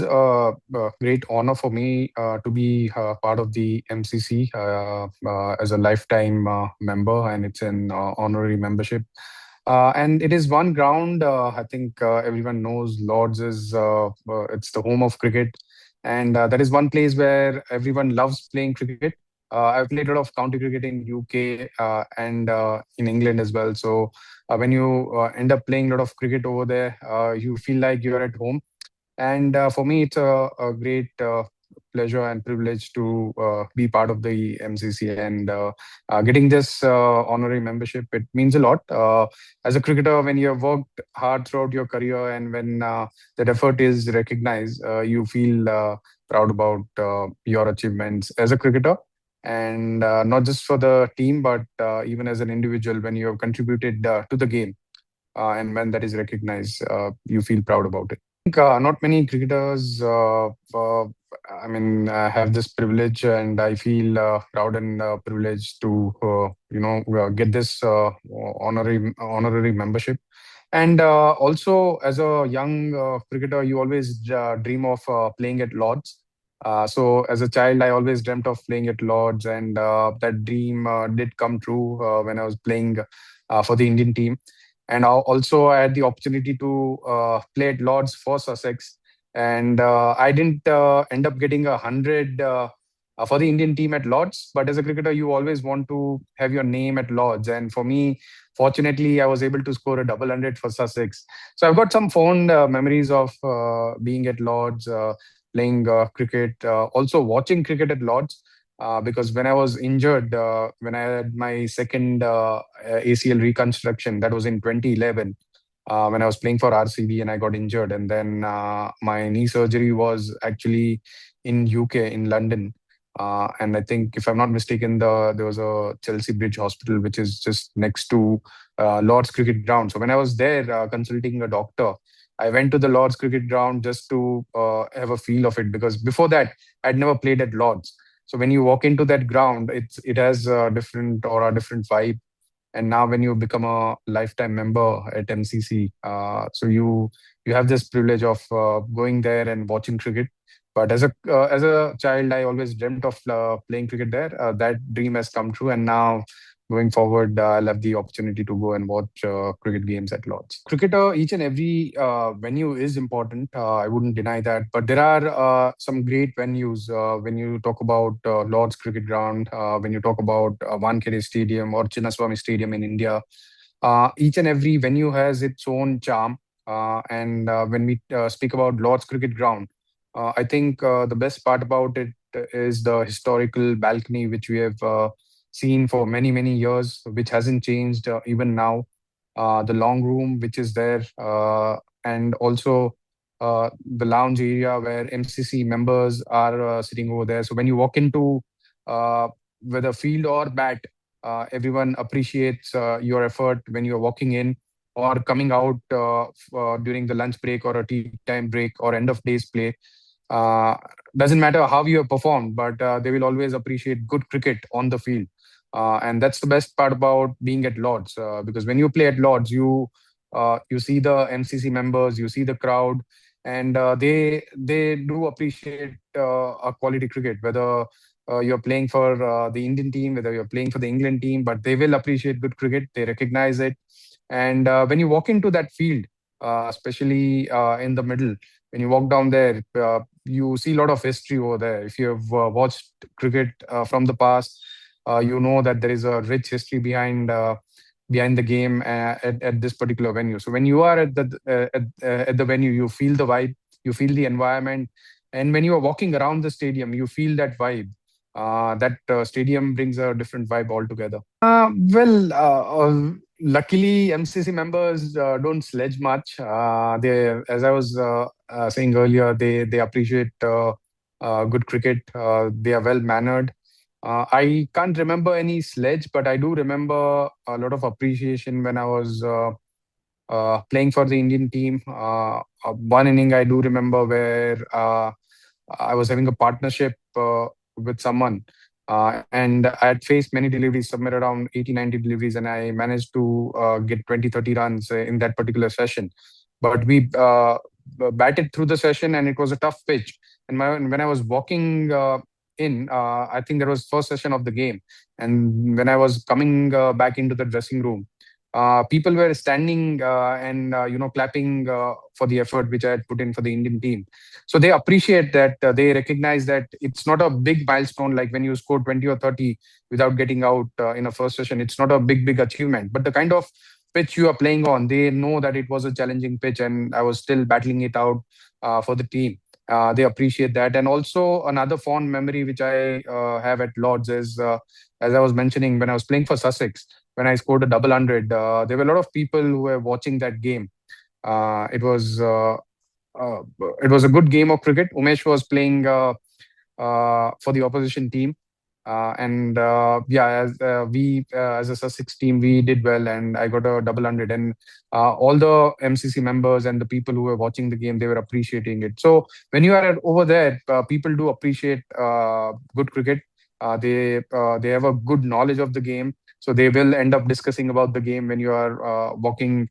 a great honor for me to be part of the MCC as a lifetime member, and it's an honorary membership. And it is one ground. I think everyone knows Lords is it's the home of cricket, and that is one place where everyone loves playing cricket. I've played a lot of county cricket in UK and in England as well. So when you end up playing a lot of cricket over there, you feel like you're at home. And for me, it's a great pleasure and privilege to be part of the MCC and getting this honorary membership. It means a lot. As a cricketer, when you have worked hard throughout your career and when that effort is recognized, you feel proud about your achievements as a cricketer. And not just for the team, but even as an individual, when you have contributed to the game and when that is recognized, you feel proud about it. Not many cricketers, have this privilege, and I feel proud and privileged to, get this honorary membership. And also, as a young cricketer, you always dream of playing at Lords. So, as a child, I always dreamt of playing at Lords, and that dream did come true when I was playing for the Indian team. And also, I had the opportunity to play at Lords for Sussex, and I didn't end up getting 100 for the Indian team at Lords. But as a cricketer, you always want to have your name at Lords, and for me, fortunately, I was able to score a double hundred for Sussex. So I've got some fond memories of being at Lords, playing cricket, also watching cricket at Lords. Because when I was injured, when I had my second ACL reconstruction, that was in 2011, when I was playing for RCB and I got injured. And then my knee surgery was actually in UK, in London. And I think, if I'm not mistaken, there was a Chelsea Bridge Hospital, which is just next to Lord's Cricket Ground. So when I was there consulting a doctor, I went to the Lord's Cricket Ground just to have a feel of it, because before that, I'd never played at Lord's. So when you walk into that ground, it has a different or a different vibe. And now when you become a lifetime member at MCC, so you have this privilege of going there and watching cricket. But as a child, I always dreamt of playing cricket there. That dream has come true, and now going forward, I'll have the opportunity to go and watch cricket games at Lords. Cricketer, each and every venue is important. I wouldn't deny that. But there are some great venues when you talk about Lords Cricket Ground, when you talk about Wankhede Stadium or Chinnaswamy Stadium in India. Each and every venue has its own charm. And when we speak about Lords Cricket Ground, I think the best part about it is the historical balcony, which we have seen for many, many years, which hasn't changed even now. The long room, which is there, and also the lounge area where MCC members are sitting over there. So when you walk into uh, whether field or bat, everyone appreciates your effort when you're walking in or coming out during the lunch break or a tea time break or end of days play. Uh, doesn't matter how you have performed, but they will always appreciate good cricket on the field. And that's the best part about being at Lords, because when you play at Lords, you see the MCC members, you see the crowd, and they do appreciate a quality cricket. Whether you're playing for the Indian team, whether you're playing for the England team, but they will appreciate good cricket. They recognize it, and when you walk into that field, especially in the middle, when you walk down there, you see a lot of history over there. If you have watched cricket from the past, you know that there is a rich history behind the game at this particular venue. So when you are at the venue, you feel the vibe, you feel the environment, and when you are walking around the stadium, you feel that vibe. That stadium brings a different vibe altogether. Luckily, MCC members don't sledge much. As I was saying earlier, they appreciate good cricket. They are well mannered. I can't remember any sledge, but I do remember a lot of appreciation when I was playing for the Indian team. One inning I do remember where I was having a partnership with someone. And I had faced many deliveries, somewhere around 80, 90 deliveries, and I managed to get 20, 30 runs in that particular session. But batted through the session, and it was a tough pitch. And when I was walking I think that was first session of the game, and when I was coming back into the dressing room, people were standing and clapping for the effort which I had put in for the Indian team. So they appreciate that. They recognize that it's not a big milestone like when you score 20 or 30 without getting out in a first session. It's not a big achievement, but the kind of pitch you are playing on, they know that it was a challenging pitch, and I was still battling it out for the team. They appreciate that. And also another fond memory which I have at Lords is, as I was mentioning, when I was playing for Sussex, when I scored a double hundred, there were a lot of people who were watching that game. Uh, it was uh, uh, it was a good game of cricket. Umesh was playing for the opposition team. And yeah, as a Sussex team, we did well, and I got a double hundred. And all the MCC members and the people who were watching the game, they were appreciating it. So when you are over there, people do appreciate good cricket. They have a good knowledge of the game, so they will end up discussing about the game when you are walking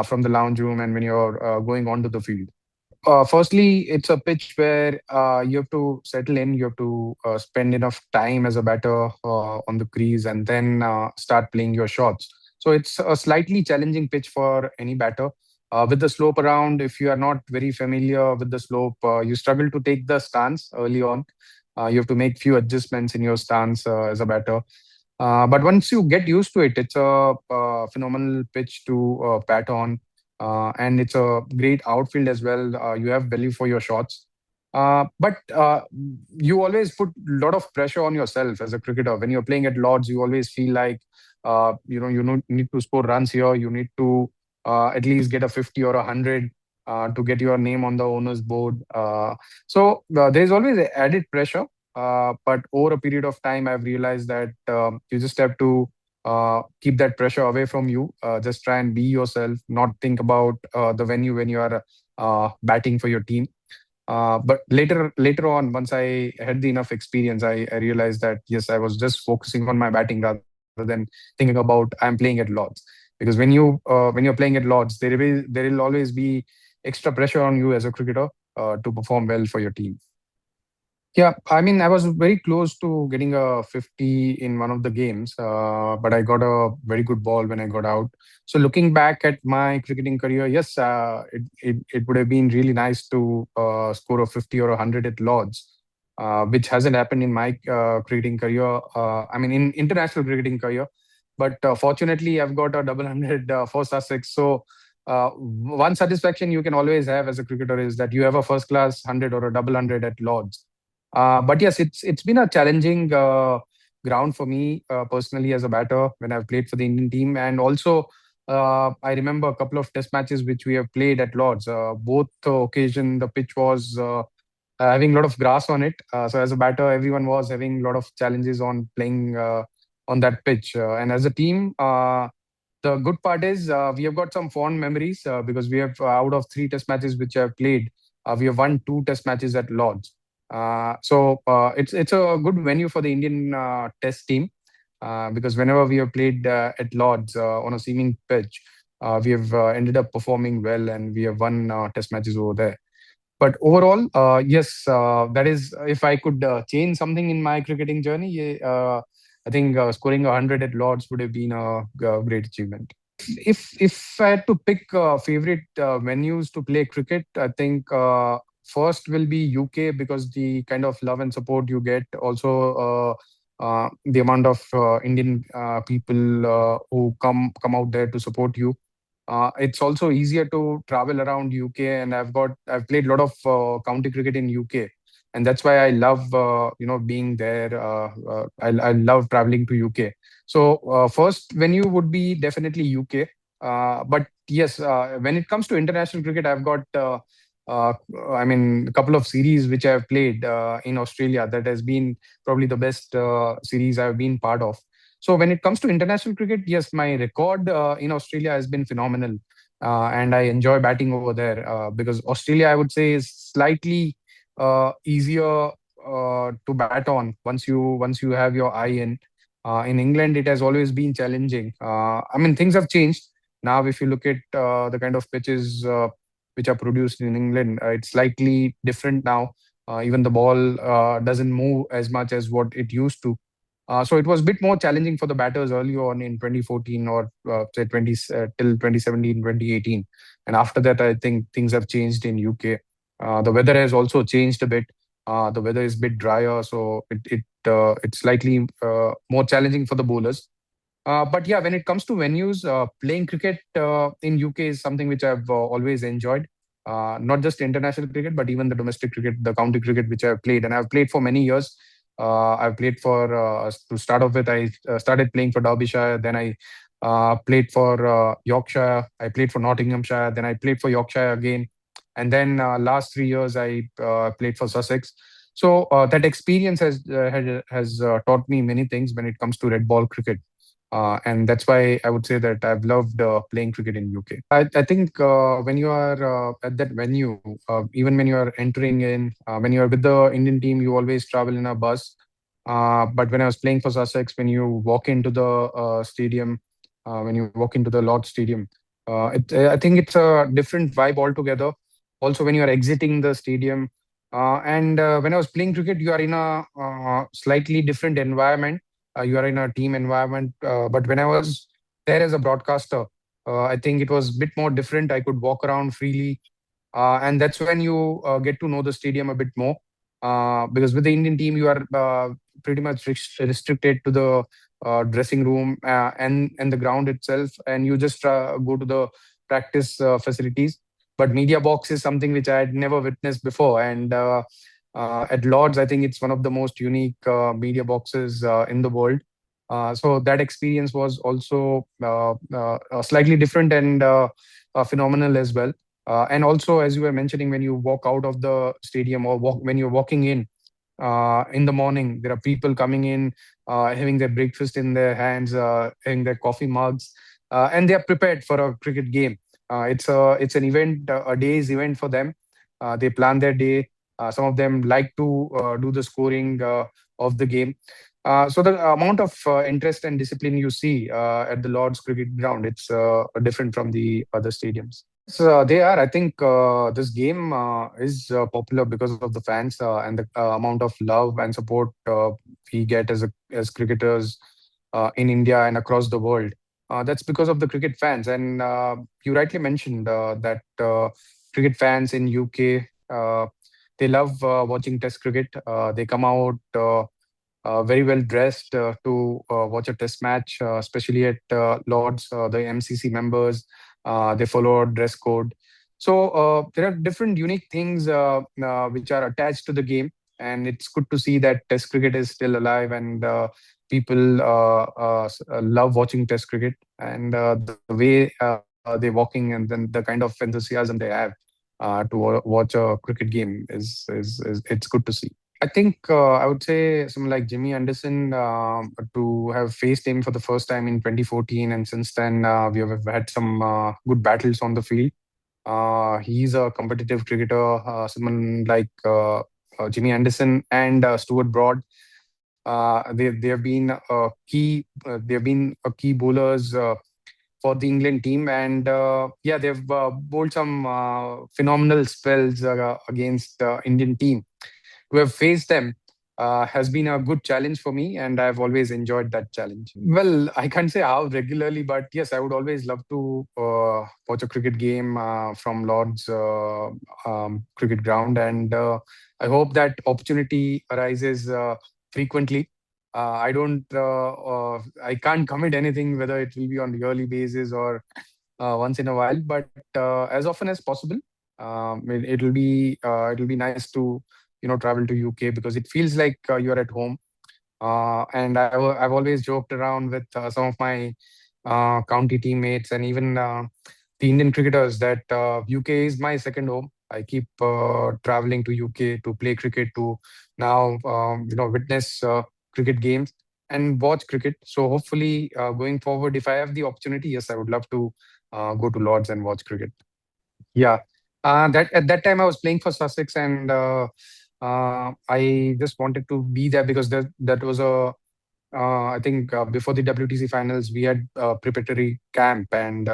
from the lounge room and when you're going onto the field. Firstly, it's a pitch where you have to settle in, you have to spend enough time as a batter on the crease, and then start playing your shots. So it's a slightly challenging pitch for any batter. With the slope around, if you are not very familiar with the slope, you struggle to take the stance early on. You have to make few adjustments in your stance as a batter. But once you get used to it, it's a phenomenal pitch to bat on, and it's a great outfield as well. You have value for your shots, but you always put a lot of pressure on yourself as a cricketer. When you're playing at Lords, you always feel like need to score runs here. You need to at least get a 50 or 100 to get your name on the owner's board. So there's always added pressure. But over a period of time, I've realized that you just have to keep that pressure away from you. Just try and be yourself, not think about the venue when you are batting for your team. But later on, once I had the enough experience, I realized that yes, I was just focusing on my batting rather than thinking about I'm playing at Lords. Because when you're playing at Lords, there will always be extra pressure on you as a cricketer to perform well for your team. Yeah, I mean, I was very close to getting a 50 in one of the games, but I got a very good ball when I got out. So looking back at my cricketing career, yes, it would have been really nice to score a 50 or a 100 at Lords, which hasn't happened in my cricketing career. I mean, in international cricketing career. But fortunately, I've got a double hundred for Sussex. So one satisfaction you can always have as a cricketer is that you have a first class 100 or a double hundred at Lords. But yes, it's been a challenging ground for me personally as a batter when I've played for the Indian team, and also I remember a couple of Test matches which we have played at Lords. Both occasion the pitch was having a lot of grass on it. So as a batter, everyone was having a lot of challenges on playing on that pitch. And as a team, the good part is we have got some fond memories because we have out of three Test matches which I have played, we have won two Test matches at Lords. So it's a good venue for the Indian Test team because whenever we have played at Lords on a seaming pitch, we have ended up performing well and we have won Test matches over there. But overall, yes, that is if I could change something in my cricketing journey, I think scoring 100 at Lords would have been a great achievement. If I had to pick favorite venues to play cricket, I think first will be UK because the kind of love and support you get, also the amount of Indian people who come out there to support you. It's also easier to travel around UK, and I've played a lot of county cricket in UK, and that's why I love being there. I love traveling to UK. So first venue would be definitely UK. But yes, when it comes to international cricket, I've got uh, I mean a couple of series which I've played in Australia that has been probably the best series I've been part of. So when it comes to international cricket, yes, my record in Australia has been phenomenal, and I enjoy batting over there because Australia, I would say, is slightly easier to bat on once you have your eye in. In England, it has always been challenging. I mean, things have changed now. If you look at the kind of pitches which are produced in England. It's slightly different now. Even the ball doesn't move as much as what it used to. So it was a bit more challenging for the batters early on in 2014 or say 20 till 2017, 2018. And after that, I think things have changed in UK. The weather has also changed a bit. The weather is a bit drier, so it's slightly more challenging for the bowlers. But yeah, when it comes to venues, playing cricket in UK is something which I've always enjoyed. Not just international cricket, but even the domestic cricket, the county cricket, which I've played, and I've played for many years. I've played for to start off with. I started playing for Derbyshire, then I played for Yorkshire. I played for Nottinghamshire, then I played for Yorkshire again, and then last 3 years I played for Sussex. So that experience has taught me many things when it comes to red ball cricket. And that's why I would say that I've loved playing cricket in UK. I think when you are at that venue, even when you are entering in, when you are with the Indian team, you always travel in a bus. But when I was playing for Sussex, when you walk into the stadium, when you walk into the Lord's Stadium, I think it's a different vibe altogether. Also, when you are exiting the stadium, and when I was playing cricket, you are in a slightly different environment. You are in a team environment. But when I was there as a broadcaster, I think it was a bit more different. I could walk around freely, and that's when you get to know the stadium a bit more. Because with the Indian team, you are pretty much restricted to the dressing room and the ground itself, and you just go to the practice facilities. But media box is something which I had never witnessed before, and at Lords, I think it's one of the most unique media boxes in the world. So that experience was also slightly different and phenomenal as well. And also, as you were mentioning, when you walk out of the stadium or when you're walking in the morning, there are people coming in, having their breakfast in their hands, having their coffee mugs, and they are prepared for a cricket game. It's an event, a day's event for them. They plan their day. Some of them like to do the scoring of the game. So the amount of interest and discipline you see at the Lord's Cricket Ground, it's different from the other stadiums. So they are. I think this game is popular because of the fans and the amount of love and support we get as cricketers in India and across the world. That's because of the cricket fans. And you rightly mentioned that cricket fans in UK they love watching Test cricket. They come out very well dressed to watch a Test match, especially at Lords. The MCC members they follow a dress code. So there are different unique things which are attached to the game, and it's good to see that Test cricket is still alive and people love watching Test cricket and the way they're walking and then the kind of enthusiasm they have watch a cricket game is it's good to see. I think I would say someone like Jimmy Anderson to have faced him for the first time in 2014, and since then we have had some good battles on the field. He's a competitive cricketer, someone like Jimmy Anderson and Stuart Broad. They have been they have been a key bowlers for the England team, and yeah, they've bowled some phenomenal spells against Indian team. To have faced them has been a good challenge for me, and I've always enjoyed that challenge. Well, I can't say how regularly, but yes, I would always love to watch a cricket game from Lord's cricket ground, and I hope that opportunity arises frequently. I can't commit anything whether it will be on yearly basis or once in a while, but as often as possible. It'll be nice to travel to UK because it feels like you're at home. And I've always joked around with some of my county teammates and even the Indian cricketers that UK is my second home. I keep traveling to UK to play cricket, to now witness cricket games and watch cricket. So hopefully, going forward, if I have the opportunity, yes, I would love to go to Lords and watch cricket. Yeah, that at that time I was playing for Sussex, and I just wanted to be there because that was a I think before the WTC finals we had a preparatory camp, and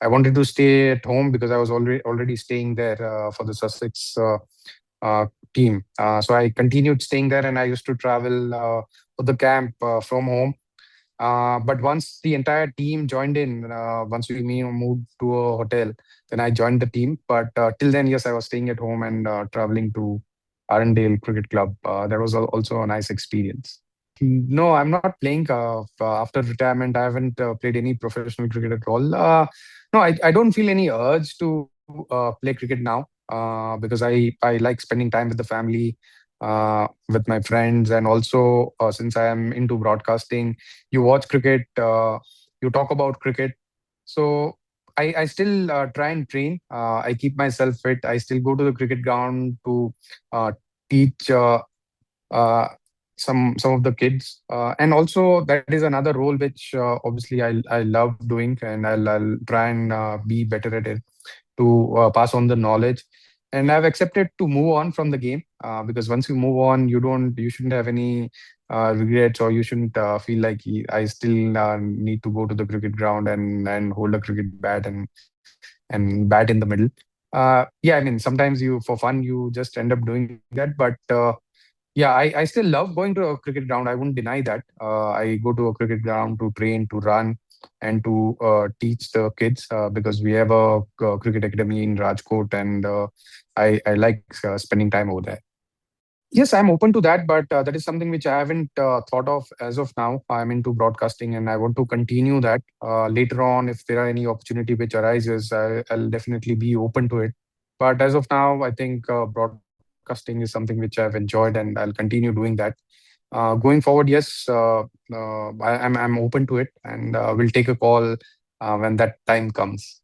I wanted to stay at home because I was already staying there for the Sussex uh, team. So I continued staying there, and I used to travel for the camp from home. But once the entire team joined in, once we moved to a hotel, then I joined the team. But till then, yes, I was staying at home and traveling to Arundale Cricket Club. That was also a nice experience. No, I'm not playing after retirement. I haven't played any professional cricket at all. No, I don't feel any urge to play cricket now because I like spending time with the family, with my friends, and also since I am into broadcasting, you watch cricket, you talk about cricket. So I still try and train. I keep myself fit. I still go to the cricket ground to teach. Uh, some of the kids, and also that is another role which obviously I love doing, and I'll try and be better at it to pass on the knowledge. And I've accepted to move on from the game because once you move on, you shouldn't have any regrets, or you shouldn't feel like I still need to go to the cricket ground and hold a cricket bat and bat in the middle. Yeah, I mean, sometimes you for fun you just end up doing that, but yeah, I still love going to a cricket ground. I wouldn't deny that. I go to a cricket ground to train, to run, and to teach the kids because we have a cricket academy in Rajkot, and I like spending time over there. Yes, I'm open to that, but that is something which I haven't thought of as of now. I'm into broadcasting and I want to continue that. Later on, if there are any opportunity which arises, I'll definitely be open to it. But as of now, I think broadcasting is something which I've enjoyed and I'll continue doing that. Going forward, yes, I'm open to it, and we'll take a call when that time comes.